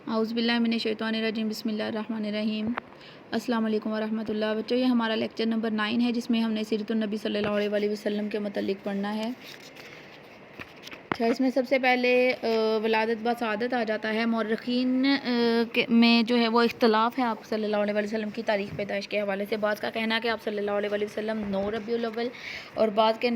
اعوذ باللہ من الشیطان الرجیم بسم اللہ الرحمن الرحیم۔ السلام علیکم ورحمۃ اللہ۔ بچوں، یہ ہمارا لیکچر نمبر 9 ہے جس میں ہم نے سیرت النبی صلی اللہ علیہ وسلم کے متعلق پڑھنا ہے۔ اچھا، اس میں سب سے پہلے ولادت بسعادت آ جاتا ہے۔ مورخین میں جو ہے وہ اختلاف ہے آپ صلی اللہ علیہ وسلم کی تاریخ پیدائش کے حوالے سے۔ بعض کا کہنا ہے کہ آپ صلی اللہ علیہ وسلم 9 ربیع الاول اور بعض کے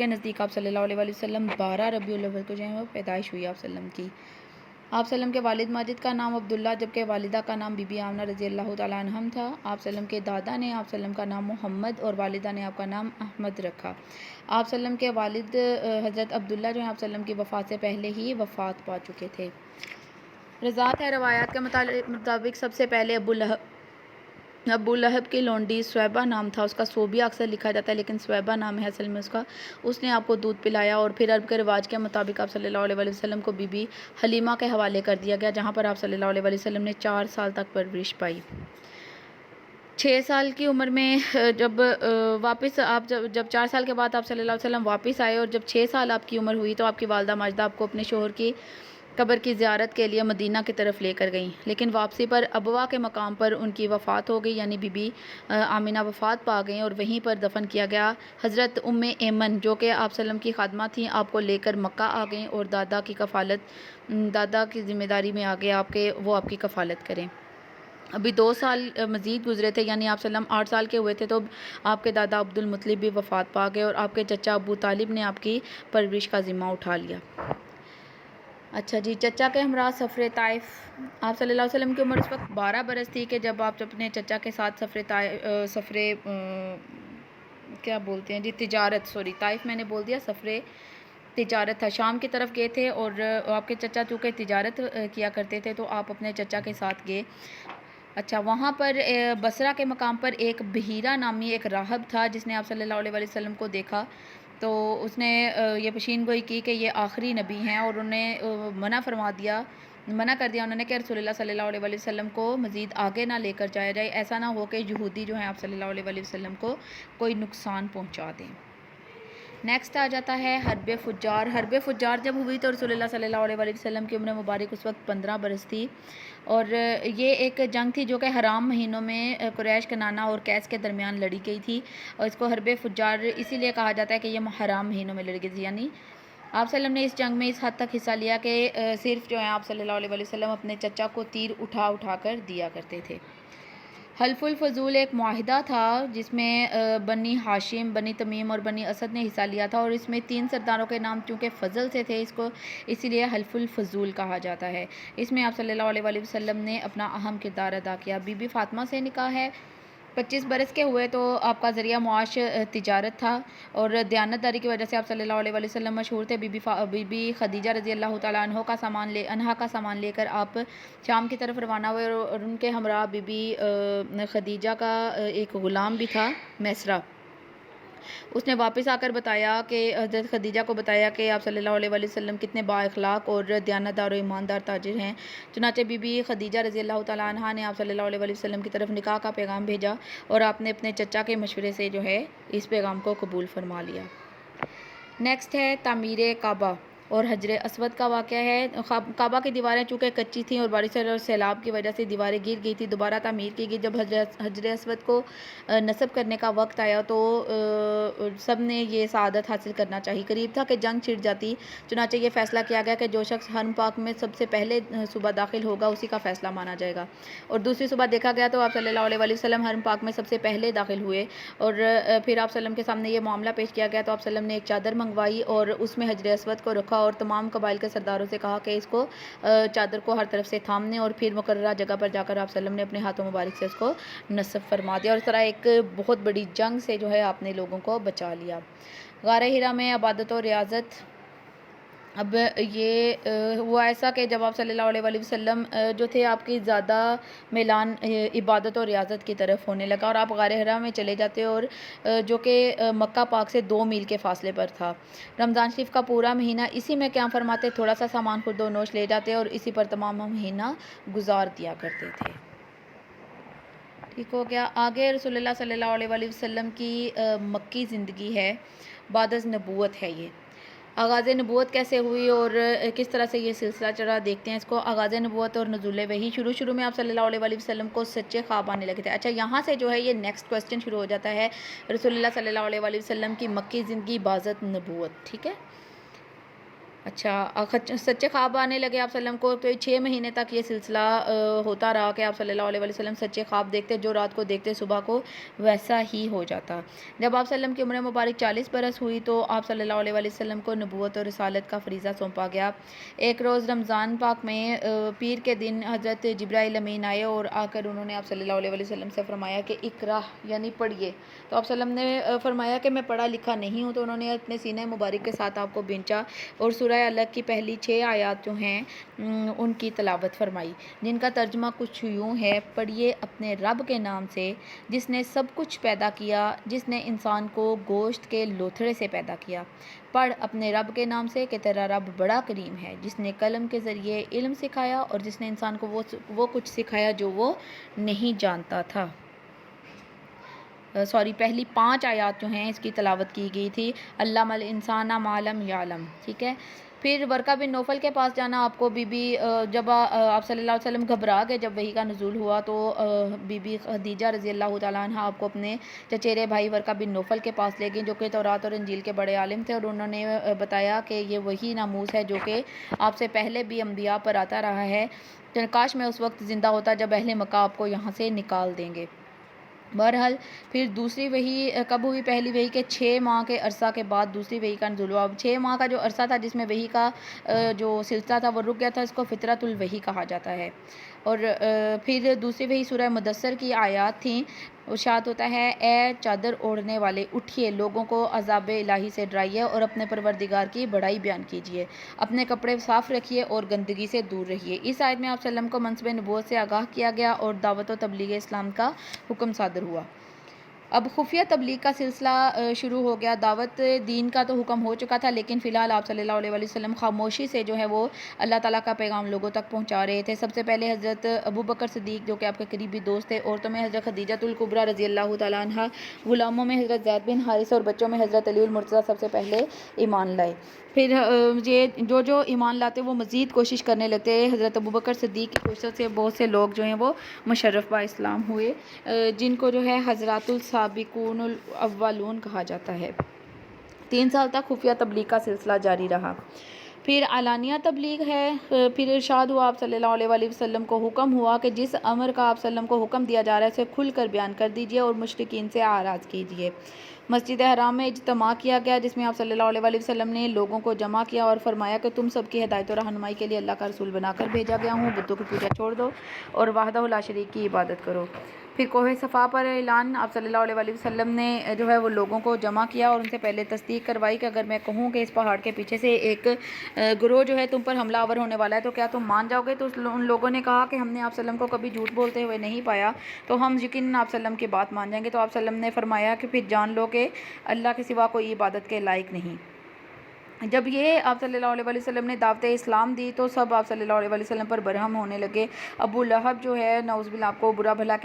نزدیک آپ صلی اللہ علیہ وسلم 12 ربیع الاول کو جو ہے وہ پیدائش ہوئی آپ وسلم کی۔ آپ وسلم کے والد ماجد کا نام عبداللہ جبکہ والدہ کا نام بی بی آمنہ رضی اللہ تعالیٰ عنہم تھا۔ آپ وسلم کے دادا نے آپ وسلم کا نام محمد اور والدہ نے آپ کا نام احمد رکھا۔ آپ وسلم کے والد حضرت عبداللہ جو ہیں آپ وسلم کی وفات سے پہلے ہی وفات پا چکے تھے۔ رضاعت ہے، روایات کے مطابق سب سے پہلے ابو لہب کی لونڈی سویبہ نام تھا، اس کا صوبیہ اکثر لکھا جاتا ہے لیکن سویبہ نام ہے اصل میں اس کا۔ اس نے آپ کو دودھ پلایا اور پھر عرب کے رواج کے مطابق آپ صلی اللہ علیہ وسلم کو بی بی حلیمہ کے حوالے کر دیا گیا، جہاں پر آپ صلی اللہ علیہ وسلم نے 4 سال تک پرورش پائی۔ 6 سال کی عمر میں جب 4 سال کے بعد آپ صلی اللہ علیہ وسلم واپس آئے اور جب 6 سال آپ کی عمر ہوئی تو آپ کی والدہ ماجدہ آپ کو اپنے شوہر کی قبر کی زیارت کے لیے مدینہ کی طرف لے کر گئیں، لیکن واپسی پر ابوا کے مقام پر ان کی وفات ہو گئی، یعنی بی بی آمنہ وفات پا گئیں اور وہیں پر دفن کیا گیا۔ حضرت ام ایمن جو کہ آپ وسلم کی خادمہ تھیں، آپ کو لے کر مکہ آ گئیں اور دادا کی ذمہ داری میں آگے وہ آپ کی کفالت کریں۔ ابھی 2 سال مزید گزرے تھے، یعنی آپ وسلم 8 سال کے ہوئے تھے تو آپ کے دادا عبد المطلب بھی وفات پا گئے اور آپ کے چچا ابو طالب نے آپ کی پرورش کا ذمہ اٹھا لیا۔ اچھا جی، چچا کے ہمراہ سفر طائف۔ آپ صلی اللہ علیہ وسلم کی عمر اس وقت 12 برس تھی کہ جب آپ اپنے چچا کے ساتھ طائف میں نے بول دیا، سفر تجارت تھا، شام کی طرف گئے تھے اور آپ کے چچا چونکہ تجارت کیا کرتے تھے تو آپ اپنے چچا کے ساتھ گئے۔ اچھا، وہاں پر بصرہ کے مقام پر ایک بحیرہ نامی ایک راہب تھا جس نے آپ صلی اللہ علیہ وسلم کو دیکھا تو اس نے یہ پیشین گوئی کی کہ یہ آخری نبی ہیں اور انہیں منع کر دیا انہوں نے کہ رسول اللہ صلی اللہ علیہ وسلم کو مزید آگے نہ لے کر جایا جائے، ایسا نہ ہو کہ یہودی جو ہیں آپ صلی اللہ علیہ وسلم کو کوئی نقصان پہنچا دیں۔ نیکسٹ آ جاتا ہے حرب فجار۔ حرب فجار جب ہوئی تو رسول اللہ صلی اللہ علیہ وسلم کی عمر مبارک اس وقت 15 برس تھی اور یہ ایک جنگ تھی جو کہ حرام مہینوں میں قریش، کنانہ اور قیس کے درمیان لڑی گئی تھی اور اس کو حرب فجار اسی لیے کہا جاتا ہے کہ یہ حرام مہینوں میں لڑی گئی تھی، یعنی آپ صلی اللہ علیہ وسلم نے اس جنگ میں اس حد تک حصہ لیا کہ صرف جو ہے آپ صلی اللہ علیہ وسلم اپنے چچا کو تیر اٹھا کر دیا کرتے تھے۔ حلف الفضول ایک معاہدہ تھا جس میں بنی ہاشم، بنی تمیم اور بنی اسد نے حصہ لیا تھا اور اس میں 3 سرداروں کے نام چونکہ فضل سے تھے اسی لیے حلف الفضول کہا جاتا ہے۔ اس میں آپ صلی اللہ علیہ وسلم نے اپنا اہم کردار ادا کیا۔ بی بی فاطمہ سے نکاح ہے، 25 برس کے ہوئے تو آپ کا ذریعہ معاش تجارت تھا اور دیانتداری کی وجہ سے آپ صلی اللہ علیہ وسلم مشہور تھے۔ بی بی خدیجہ رضی اللہ تعالیٰ عنہ کا سامان لے کر آپ شام کی طرف روانہ ہوئے اور ان کے ہمراہ بی بی خدیجہ کا ایک غلام بھی تھا، میسرہ۔ اس نے واپس آ کر بتایا کہ حضرت خدیجہ کو بتایا کہ آپ صلی اللہ علیہ وسلم کتنے با اخلاق اور دیانتدار و ایماندار تاجر ہیں۔ چنانچہ بی بی خدیجہ رضی اللہ تعالیٰ عنہ نے آپ صلی اللہ علیہ وسلم کی طرف نکاح کا پیغام بھیجا اور آپ نے اپنے چچا کے مشورے سے جو ہے اس پیغام کو قبول فرما لیا۔ نیکسٹ ہے تعمیر کعبہ اور حجر اسود کا واقعہ ہے۔ کعبہ کی دیواریں چونکہ کچی تھیں اور بارش اور سیلاب کی وجہ سے دیواریں گر گئی تھیں، دوبارہ تعمیر کی گئی۔ جب حجر اسود کو نصب کرنے کا وقت آیا تو سب نے یہ سعادت حاصل کرنا چاہیے، قریب تھا کہ جنگ چھڑ جاتی، چنانچہ یہ فیصلہ کیا گیا کہ جو شخص حرم پاک میں سب سے پہلے صبح داخل ہوگا اسی کا فیصلہ مانا جائے گا، اور دوسری صبح دیکھا گیا تو آپ صلی اللہ علیہ وسلم حرم پاک میں سب سے پہلے داخل ہوئے اور پھر آپ وسلم کے سامنے یہ معاملہ پیش کیا گیا تو آپ وسلم نے ایک چادر منگوائی اور اس میں حجر اسود کو رکھا اور تمام قبائل کے سرداروں سے کہا کہ اس کو چادر کو ہر طرف سے تھامنے اور پھر مقررہ جگہ پر جا کر آپ وسلم نے اپنے ہاتھوں مبارک سے اس کو نصب فرما دیا اور اس طرح ایک بہت بڑی جنگ سے جو ہے آپ نے لوگوں کو بچا لیا۔ غار ہرا میں عبادت و ریاضت۔ اب یہ ہوا ایسا کہ جب آپ صلی اللہ علیہ وسلم جو تھے آپ کی زیادہ میلان عبادت و ریاضت کی طرف ہونے لگا اور آپ غار ہرا میں چلے جاتے اور جو کہ مکہ پاک سے 2 میل کے فاصلے پر تھا۔ رمضان شریف کا پورا مہینہ اسی میں قیام فرماتے، تھوڑا سا سامان خورد و نوش لے جاتے اور اسی پر تمام مہینہ گزار دیا کرتے تھے۔ ٹھیک ہو گیا۔ آگے رسول اللہ صلی اللہ علیہ وسلم کی مکی زندگی ہے، بعد از نبوت ہے یہ۔ آغاز نبوت کیسے ہوئی اور کس طرح سے یہ سلسلہ چلا، دیکھتے ہیں اس کو۔ آغاز نبوت اور نزول وحی، شروع میں آپ صلی اللہ علیہ وسلم کو سچے خواب آنے لگے تھے۔ اچھا، یہاں سے جو ہے یہ نیکسٹ کوسچن شروع ہو جاتا ہے، رسول اللہ صلی اللہ علیہ وسلم کی مکی زندگی بعد نبوت، ٹھیک ہے۔ اچھا، سچے خواب آنے لگے آپ صلی اللہ علیہ وسلم کو، تو 6 مہینے تک یہ سلسلہ ہوتا رہا کہ آپ صلی اللہ علیہ وسلم سچے خواب دیکھتے، جو رات کو دیکھتے صبح کو ویسا ہی ہو جاتا۔ جب آپ صلی اللہ علیہ وسلم کی عمر مبارک 40 برس ہوئی تو آپ صلی اللہ علیہ وسلم کو نبوت اور رسالت کا فریضہ سونپا گیا۔ ایک روز رمضان پاک میں پیر کے دن حضرت جبرائیل امین آئے اور آ کر انہوں نے آپ صلی اللہ علیہ وسلم سے فرمایا کہ اقرا یعنی پڑھیے۔ تو آپ صلی اللہ علیہ وسلم نے فرمایا کہ میں پڑھا لکھا نہیں ہوں، تو انہوں نے اپنے سینہ مبارک کے ساتھ آپ کو بھیجا اور سورہ الگ کی پہلی 6 آیات جو ہیں ان کی تلاوت فرمائی، جن کا ترجمہ کچھ یوں ہے: پڑھیے اپنے رب کے نام سے جس نے سب کچھ پیدا کیا، جس نے انسان کو گوشت کے لوتھڑے سے پیدا کیا۔ پڑھ اپنے رب کے نام سے کہ تیرا رب بڑا کریم ہے، جس نے قلم کے ذریعے علم سکھایا اور جس نے انسان کو وہ کچھ سکھایا جو وہ نہیں جانتا تھا۔ پہلی 5 آیات جو ہیں اس کی تلاوت کی گئی تھی۔ علم الانسان ما لم یعلم، ٹھیک ہے۔ پھر ورقہ بن نوفل کے پاس جانا، آپ کو جب آپ صلی اللہ علیہ وسلم گھبرا گئے جب وحی کا نزول ہوا، تو بی بی خدیجہ رضی اللہ تعالیٰ عنہ آپ کو اپنے چچیرے بھائی ورقہ بن نوفل کے پاس لے گئیں، جو کہ تورات اور انجیل کے بڑے عالم تھے، اور انہوں نے بتایا کہ یہ وہی ناموس ہے جو کہ آپ سے پہلے بھی انبیاء پر آتا رہا ہے، کاش میں اس وقت زندہ ہوتا جب اہل مکہ آپ کو یہاں سے نکال دیں گے۔ بہرحال پھر دوسری وحی کب ہوئی؟ پہلی وحی کے 6 ماہ کے عرصہ کے بعد دوسری وحی کا نزول ہوا۔ اب 6 ماہ کا جو عرصہ تھا جس میں وحی کا جو سلسلہ تھا وہ رک گیا تھا، اس کو فترۃ الوحی کہا جاتا ہے۔ اور پھر دوسری وحی سورہ مدثر کی آیات تھیں۔ ارشاد ہوتا ہے: اے چادر اوڑھنے والے، اٹھیے، لوگوں کو عذاب الہی سے ڈرائیے اور اپنے پروردگار کی بڑائی بیان کیجیے، اپنے کپڑے صاف رکھیے اور گندگی سے دور رہیے۔ اس آیت میں آپ صلی اللہ علیہ وسلم کو منصب نبوت سے آگاہ کیا گیا اور دعوت و تبلیغ اسلام کا حکم صادر ہوا۔ اب خفیہ تبلیغ کا سلسلہ شروع ہو گیا۔ دعوت دین کا تو حکم ہو چکا تھا، لیکن فی الحال آپ صلی اللہ علیہ وسلم خاموشی سے جو ہے وہ اللہ تعالیٰ کا پیغام لوگوں تک پہنچا رہے تھے۔ سب سے پہلے حضرت ابو بکر صدیق جو کہ آپ کے قریبی دوست تھے، عورتوں میں حضرت خدیجہ الکبریٰ رضی اللہ تعالیٰ عنہ، غلاموں میں حضرت زید بن حارثہ اور بچوں میں حضرت علی المرتضیٰ سب سے پہلے ایمان لائے۔ پھر یہ جو ایمان لاتے وہ مزید کوشش کرنے لگتے۔ حضرت ابو بکر صدیق کی کوشش سے بہت سے لوگ جو ہیں وہ مشرف با اسلام ہوئے، جن کو جو ہے حضرات السابقون الاولون کہا جاتا ہے۔ 3 سال تک خفیہ تبلیغ کا سلسلہ جاری رہا۔ پھر علانیہ تبلیغ ہے۔ پھر ارشاد ہوا، آپ صلی اللہ علیہ وسلم کو حکم ہوا کہ جس امر کا آپ صلی اللہ علیہ وسلم کو حکم دیا جا رہا ہے اسے کھل کر بیان کر دیجیے اور مشرکین سے اعراض کیجیے۔ مسجد حرام میں اجتماع کیا گیا، جس میں آپ صلی اللہ علیہ وسلم نے لوگوں کو جمع کیا اور فرمایا کہ تم سب کی ہدایت و رہنمائی کے لیے اللہ کا رسول بنا کر بھیجا گیا ہوں، بتوں کی پوجا چھوڑ دو اور وحدہ لا شریک کی عبادت کرو۔ پھر کوہ صفا پر اعلان، آپ صلی اللہ علیہ وسلم نے جو ہے وہ لوگوں کو جمع کیا اور ان سے پہلے تصدیق کروائی کہ اگر میں کہوں کہ اس پہاڑ کے پیچھے سے ایک گروہ جو ہے تم پر حملہ آور ہونے والا ہے تو کیا تم مان جاؤ گے؟ تو ان لوگوں نے کہا کہ ہم نے آپ صلی اللہ علیہ وسلم کو کبھی جھوٹ بولتے ہوئے نہیں پایا، تو ہم یقیناً آپ صلی اللہ علیہ وسلم کی بات مان جائیں گے۔ تو آپ صلی اللہ علیہ وسلم نے فرمایا کہ پھر جان لو کہ اللہ کے سوا کوئی عبادت کے لائق نہیں۔ جب یہ آپ صلی اللہ علیہ وسلم نے دعوت اسلام دی تو سب آپ صلی اللہ علیہ وسلم پر برہم ہونے لگے۔ ابو لہب جو ہے نعوذ باللہ آپ کو برا بھلا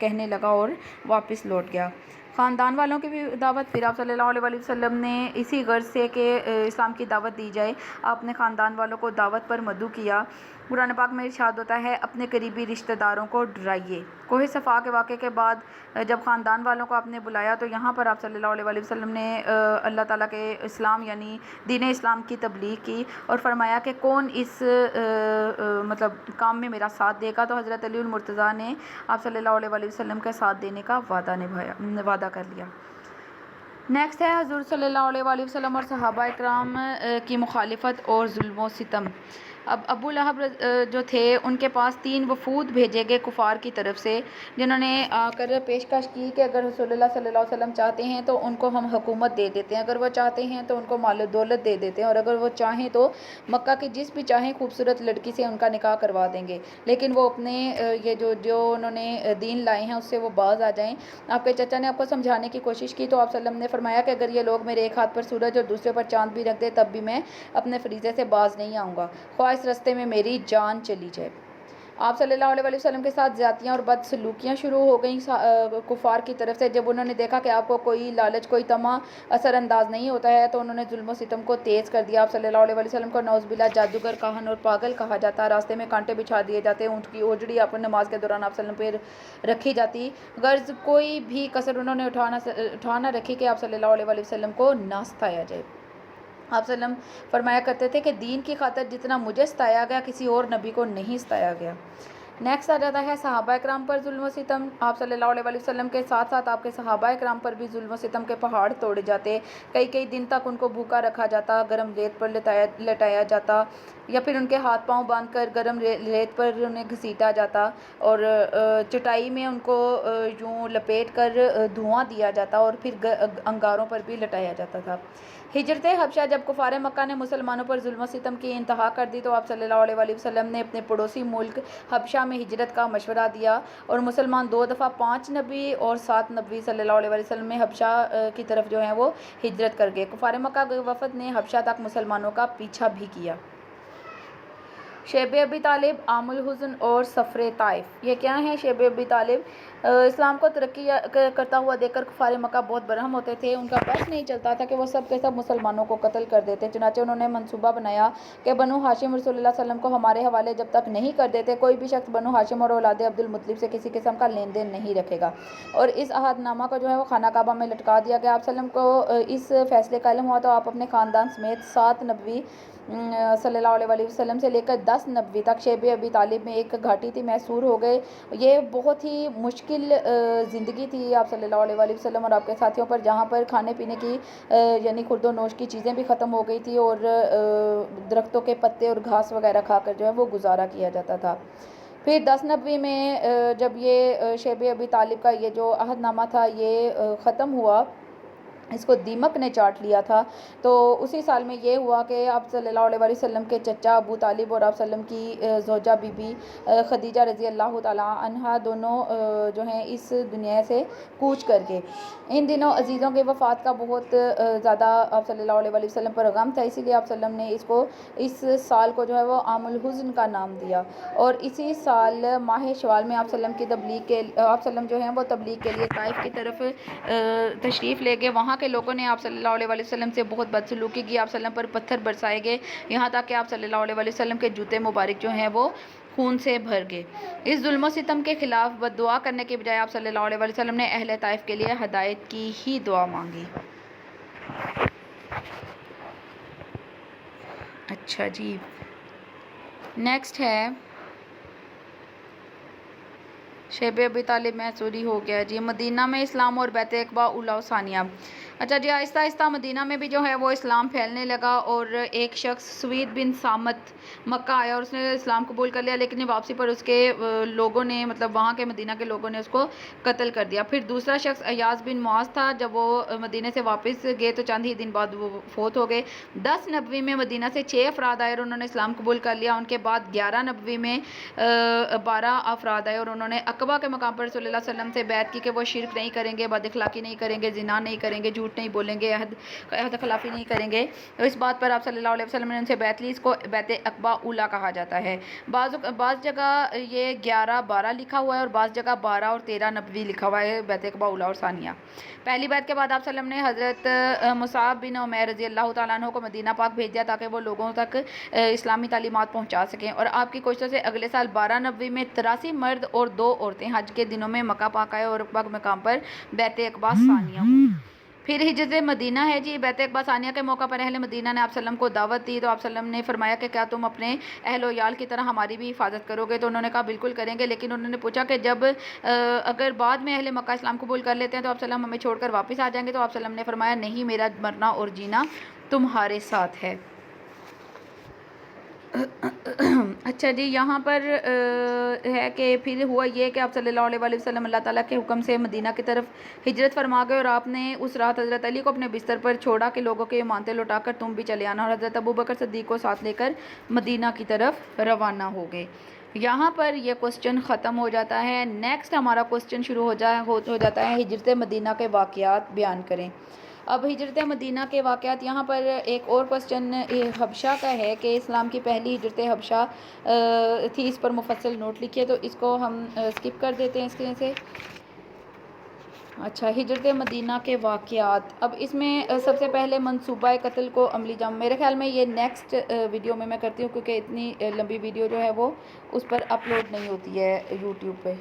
کہنے لگا اور واپس لوٹ گیا۔ خاندان والوں کی بھی دعوت، پھر آپ صلی اللہ علیہ وسلم نے اسی غرض سے کہ اسلام کی دعوت دی جائے، آپ نے خاندان والوں کو دعوت پر مدعو کیا۔ قرآن پاک میں ارشاد ہوتا ہے: اپنے قریبی رشتہ داروں کو ڈرائیے۔ کوہ صفا کے واقعے کے بعد جب خاندان والوں کو آپ نے بلایا تو یہاں پر آپ صلی اللہ علیہ وسلم نے اللہ تعالیٰ کے اسلام یعنی دین اسلام کی تبلیغ کی اور فرمایا کہ کون اس کام میں میرا ساتھ دے گا، تو حضرت علی المرتضیٰ نے آپ صلی اللہ علیہ وسلم کے ساتھ دینے کا وعدہ کر لیا۔ نیکسٹ ہے حضور صلی اللہ علیہ وسلم اور صحابہ اکرام کی مخالفت اور ظلم و ستم۔ اب ابو لہب جو تھے ان کے پاس 3 وفود بھیجے گئے کفار کی طرف سے، جنہوں نے آ کر پیشکش کی کہ اگر رسول اللہ صلی اللہ علیہ وسلم چاہتے ہیں تو ان کو ہم حکومت دے دیتے ہیں، اگر وہ چاہتے ہیں تو ان کو مال و دولت دے دیتے ہیں، اور اگر وہ چاہیں تو مکہ کی جس بھی چاہیں خوبصورت لڑکی سے ان کا نکاح کروا دیں گے، لیکن وہ اپنے یہ جو انہوں نے دین لائے ہیں اس سے وہ باز آ جائیں۔ آپ کے چچا نے آپ کو سمجھانے کی کوشش کی تو آپ صلی اللہ علیہ وسلم نے فرمایا کہ اگر یہ لوگ میرے ایک ہاتھ پر سورج اور دوسرے پر چاند بھی رکھ دے تب بھی میں اپنے فریضے سے باز نہیں آؤں گا، خواہ اس رستے میں میری جان چلی جائے۔ آپ صلی اللہ علیہ وسلم کے ساتھ زیادتیاں اور بدسلوکیاں شروع ہو گئیں کفار کی طرف سے. جب انہوں نے دیکھا کہ آپ کو کوئی لالچ کوئی طمع اثر انداز نہیں ہوتا ہے تو انہوں نے ظلم و ستم کو تیز کر دیا. آپ صلی اللہ علیہ وسلم کو نعوذ باللہ جادوگر کاہن اور پاگل کہا جاتا. راستے میں کانٹے بچھا دیے جاتے, اونٹ کی اوجڑی آپ نماز کے دوران آپ صلی اللہ علیہ وسلم پہ رکھی جاتی. غرض کوئی بھی کسر انہوں نے اٹھا نہ رکھی کہ آپ صلی اللہ علیہ وسلم کو نہ ستایا جائے. آپ صلی اللہ علیہ وسلم فرمایا کرتے تھے کہ دین کی خاطر جتنا مجھے ستایا گیا کسی اور نبی کو نہیں ستایا گیا. نیکسٹ آ جاتا ہے صحابہ اکرام پر ظلم و ستم. آپ صلی اللہ علیہ وسلم کے ساتھ ساتھ آپ کے صحابہ اکرام پر بھی ظلم و ستم کے پہاڑ توڑے جاتے. کئی دن تک ان کو بھوکا رکھا جاتا, گرم ریت پر لٹایا جاتا, یا پھر ان کے ہاتھ پاؤں باندھ کر گرم ریت پر انہیں گھسیٹا جاتا, اور چٹائی میں ان کو یوں لپیٹ کر دھواں دیا جاتا, اور پھر انگاروں پر بھی لٹایا جاتا تھا. ہجرت حبشہ. جب کفار مکہ نے مسلمانوں پر ظلم و ستم کی انتہا کر دی تو آپ صلی اللہ علیہ وسلم نے اپنے پڑوسی ملک حبشہ میں ہجرت کا مشورہ دیا, اور مسلمان 2 دفعہ 5 نبی اور 7 نبی صلی اللہ علیہ وسلم میں حبشہ کی طرف جو ہیں وہ ہجرت کر گئے. کفار مکہ کے وفد نے حبشہ تک مسلمانوں کا پیچھا بھی کیا. شیب ابی طالب, عام الحزن اور سفر طائف. یہ کیا ہیں شیب ابی طالب؟ اسلام کو ترقی کرتا ہوا دیکھ کر کفار مکہ بہت برہم ہوتے تھے. ان کا بس نہیں چلتا تھا کہ وہ سب کے سب مسلمانوں کو قتل کر دیتے. چنانچہ انہوں نے منصوبہ بنایا کہ بنو ہاشم رسول اللہ صلی اللہ علیہ وسلم کو ہمارے حوالے جب تک نہیں کر دیتے کوئی بھی شخص بنو ہاشم اور اولاد عبد المطلب سے کسی قسم کا لین دین نہیں رکھے گا. اور اس عہد نامہ کو جو ہے وہ خانہ کعبہ میں لٹکا دیا گیا. آپ صلی اللہ علیہ وسلم کو اس فیصلے کا علم ہوا تو آپ اپنے خاندان سمیت 7 نبی صلی اللہ علیہ وسلم سے لے کر 10 نبی تک شیب ابی طالب میں ایک گھاٹی تھی محصور ہو گئے. یہ بہت ہی مشکل زندگی تھی آپ صلی اللہ علیہ وسلم اور آپ کے ساتھیوں پر, جہاں پر کھانے پینے کی یعنی خورد و نوش کی چیزیں بھی ختم ہو گئی تھی, اور درختوں کے پتے اور گھاس وغیرہ کھا کر جو ہے وہ گزارا کیا جاتا تھا. پھر 10 نبی میں جب یہ شیب ابی طالب کا یہ جو عہد نامہ تھا یہ ختم ہوا, اس کو دیمک نے چاٹ لیا تھا, تو اسی سال میں یہ ہوا کہ آپ صلی اللہ علیہ وسلم کے چچا ابو طالب اور آپ صلی اللہ علیہ وسلم کی زوجہ بی بی خدیجہ رضی اللہ تعالیٰ عنہا دونوں جو ہیں اس دنیا سے کوچ کر گئے. ان دنوں عزیزوں کے وفات کا بہت زیادہ آپ صلی اللہ علیہ وسلم پر غم تھا, اسی لیے آپ صلی اللہ علیہ وسلم نے اس سال کو جو ہے وہ عام الحزن کا نام دیا. اور اسی سال ماہ شوال میں آپ صلی اللہ علیہ وسلم کی تبلیغ کے آپ صلی اللہ علیہ وسلم جو ہیں وہ تبلیغ کے لیے طائف کی طرف تشریف لے گئے. وہاں کے لوگوں نے آپ صلی اللہ علیہ وسلم سے بہت بدسلوکی کی. آپ صلی اللہ علیہ وسلم پر پتھر برسائے گئے, یہاں تک کہ آپ صلی اللہ علیہ وسلم کے جوتے مبارک جو ہیں وہ خون سے بھر گئے. اس ظلم و ستم کے خلاف بد دعا کرنے کے بجائے آپ صلی اللہ علیہ وسلم نے اہل طائف کے لیے ہدایت کی ہی دعا مانگی. اچھا جی, نیکسٹ ہے شیب ابی طالب میں چوری ہو گیا جی. مدینہ میں اسلام اور بیت اقبا اولا و ثانیہ. اچھا جی, آہستہ آہستہ مدینہ میں بھی جو ہے وہ اسلام پھیلنے لگا, اور ایک شخص سوید بن سامت مکہ آیا اور اس نے اسلام قبول کر لیا, لیکن واپسی پر اس کے لوگوں نے مطلب وہاں کے مدینہ کے لوگوں نے اس کو قتل کر دیا. پھر دوسرا شخص ایاز بن معاذ تھا, جب وہ مدینہ سے واپس گئے تو چند ہی دن بعد وہ فوت ہو گئے. 10 نبوی میں مدینہ سے 6 افراد آئے اور انہوں نے اسلام قبول کر لیا. ان کے بعد 11 نبوی میں 12 افراد آئے اور انہوں نے عقبہ کے مقام پر صلی اللہ علیہ وسلم سے بیعت کی کہ وہ شرک نہیں کریں گے, بد اخلاقی نہیں کریں گے, زنا نہیں کریں گے, جھوٹ نہیں بولیں گے, عہد خلافی نہیں کریں گے. تو اس بات پر آپ صلی اللہ علیہ وسلم نے ان سے بیعت لی. اس کو بیعت عقبہ اولا کہا جاتا ہے. بعض جگہ یہ 11-12 لکھا ہوا ہے, اور بعض جگہ 12 اور 13 نبوی لکھا ہوا ہے بیعت عقبہ اولا اور ثانیہ. پہلی بیعت کے بعد آپ صلی اللہ علیہ وسلم نے حضرت مصعب بن عمیر رضی اللہ تعالیٰ عنہ کو مدینہ پاک بھیج دیا تاکہ وہ لوگوں تک اسلامی تعلیمات پہنچا سکیں, اور آپ کی کوششوں سے اگلے سال 12 نبوی میں 83 مرد اور 2 عورتیں حج کے دنوں میں مکہ پاک آئے اور عقبہ مقام پر بیعت عقبہ ثانیہ ہوئی. پھر ہجرت مدینہ ہے جی. بیعت عقبہ ثانیہ کے موقع پر اہل مدینہ نے آپ صلی اللہ علیہ وسلم کو دعوت دی, تو آپ صلی اللہ علیہ وسلم نے فرمایا کہ کیا تم اپنے اہل و عیال کی طرح ہماری بھی حفاظت کرو گے؟ تو انہوں نے کہا بالکل کریں گے, لیکن انہوں نے پوچھا کہ جب اگر بعد میں اہل مکہ اسلام قبول کر لیتے ہیں تو آپ صلی اللہ علیہ وسلم ہمیں چھوڑ کر واپس آ جائیں گے؟ تو آپ صلی اللہ علیہ وسلم نے فرمایا نہیں, میرا مرنا اور جینا تمہارے ساتھ ہے. اچھا جی, یہاں پر ہے کہ پھر ہوا یہ کہ آپ صلی اللہ علیہ وسلم اللہ تعالیٰ کے حکم سے مدینہ کی طرف ہجرت فرما گئے, اور آپ نے اس رات حضرت علی کو اپنے بستر پر چھوڑا کہ لوگوں کے امانتیں لوٹا کر تم بھی چلے آنا, اور حضرت ابوبکر صدیق کو ساتھ لے کر مدینہ کی طرف روانہ ہو گئے. یہاں پر یہ کوسچن ختم ہو جاتا ہے. نیکسٹ ہمارا کوسچن شروع ہو جاتا ہے ہجرت مدینہ کے واقعات بیان کریں. اب ہجرت مدینہ کے واقعات، یہاں پر ایک اور کوسچن حبشہ کا ہے کہ اسلام کی پہلی ہجرت حبشہ تھی، اس پر مفصل نوٹ لکھیے، تو اس کو ہم اسکپ کر دیتے ہیں اسکرین سے۔ اچھا، ہجرت مدینہ کے واقعات، اب اس میں سب سے پہلے منصوبہ قتل کو عملی جام، میرے خیال میں یہ نیکسٹ ویڈیو میں کرتی ہوں، کیونکہ اتنی لمبی ویڈیو جو ہے وہ اس پر اپلوڈ نہیں ہوتی ہے یوٹیوب پہ۔